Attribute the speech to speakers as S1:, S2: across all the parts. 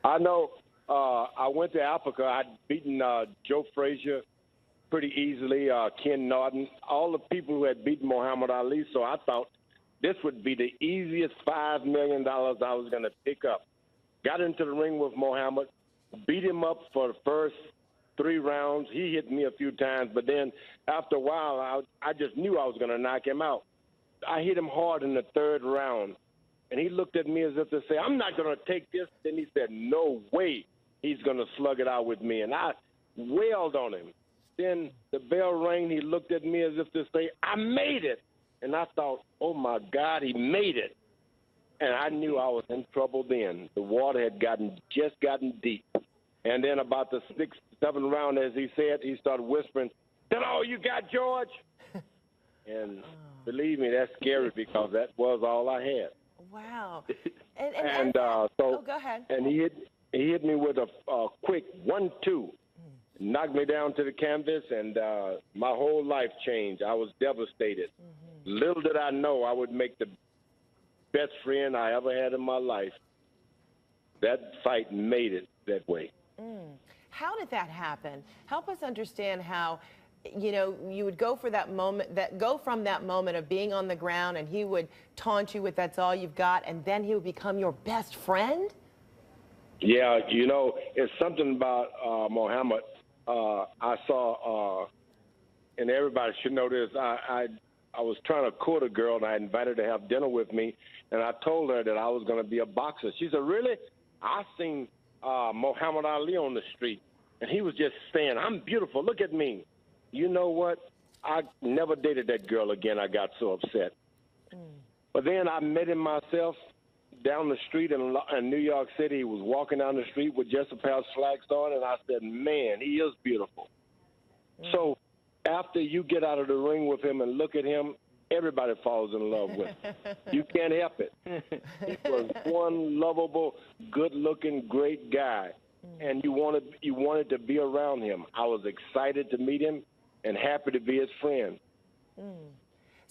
S1: I know. I went to Africa. I'd beaten Joe Frazier pretty easily, Ken Norton, all the people who had beaten Muhammad Ali. So I thought this would be the easiest $5 million I was going to pick up. Got into the ring with Muhammad, beat him up for the first 3 rounds. He hit me a few times, but then after a while, I just knew I was going to knock him out. I hit him hard in the 3rd round, and he looked at me as if to say, I'm not going to take this. Then he said, no way he's going to slug it out with me, and I wailed on him. Then the bell rang. He looked at me as if to say, I made it. And I thought, oh, my God, he made it. And I knew I was in trouble then. The water had just gotten deep. And then about the 6th, 7th round, as he said, he started whispering, "That all you got, George?" And believe me, that's scary because that was all I had.
S2: Wow.
S1: So
S2: go ahead.
S1: And he hit me with a quick 1-2. Knocked me down to the canvas, and my whole life changed. I was devastated. Little did I know I would make the best friend I ever had in my life. That fight made it that way.
S2: How did that happen? Help us understand how, you would go for that moment, from that moment of being on the ground, and he would taunt you with "that's all you've got," and then he would become your best friend?
S1: Yeah, it's something about Muhammad. I saw, and everybody should know this, I was trying to court a girl, and I invited her to have dinner with me, and I told her that I was going to be a boxer. She said, really? I seen Muhammad Ali on the street, and he was just saying, I'm beautiful, look at me. You know what? I never dated that girl again. I got so upset. But then I met him myself down the street in New York City. He was walking down the street with just a pair of slacks on, and I said, man, he is beautiful. So after you get out of the ring with him and look at him, everybody falls in love with him. You can't help it. He was one lovable, good-looking, great guy, and you wanted to be around him. I was excited to meet him and happy to be his friend.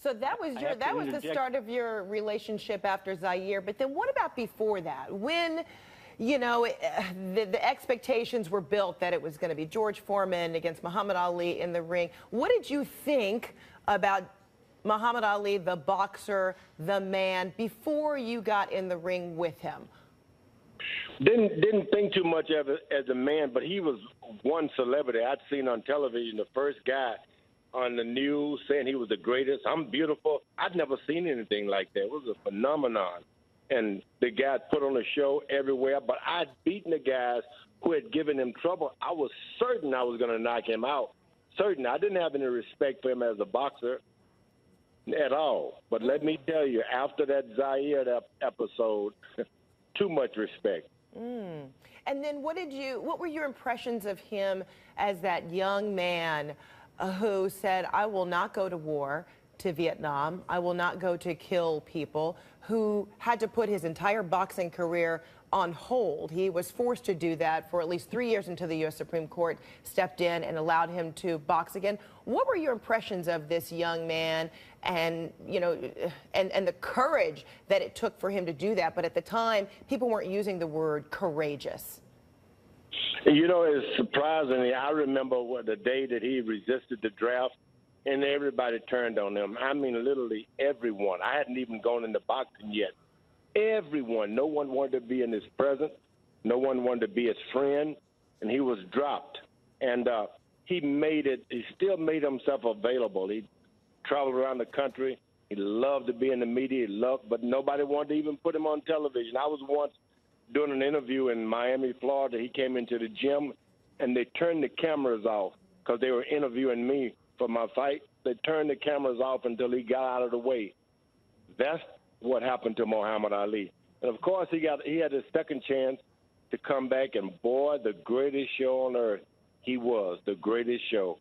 S2: So that was the start of your relationship after Zaire. But then what about before that? When, the expectations were built that it was going to be George Foreman against Muhammad Ali in the ring. What did you think about Muhammad Ali, the boxer, the man, before you got in the ring with him?
S1: Didn't think too much of it as a man, but he was one celebrity I'd seen on television, the first guy on the news saying he was the greatest. I'm beautiful. I'd never seen anything like that. It was a phenomenon. And the guy put on a show everywhere, but I'd beaten the guys who had given him trouble. I was certain I was going to knock him out. Certain. I didn't have any respect for him as a boxer at all. But let me tell you, after that Zaire episode, too much respect.
S2: And then what were your impressions of him as that young man who said, I will not go to war to Vietnam, I will not go to kill people, who had to put his entire boxing career on hold? He was forced to do that for at least 3 years until the U.S. Supreme Court stepped in and allowed him to box again. What were your impressions of this young man and, and the courage that it took for him to do that? But at the time, people weren't using the word courageous.
S1: It's surprising. I remember the day that he resisted the draft, and everybody turned on him. I mean, literally everyone. I hadn't even gone into boxing yet. Everyone. No one wanted to be in his presence. No one wanted to be his friend, and he was dropped. And he still made himself available. He traveled around the country. He loved to be in the media. But nobody wanted to even put him on television. I was once doing an interview in Miami, Florida. He came into the gym, and they turned the cameras off because they were interviewing me for my fight. They turned the cameras off until he got out of the way. That's what happened to Muhammad Ali. And, of course, he had his second chance to come back, and, boy, the greatest show on earth. He was the greatest show.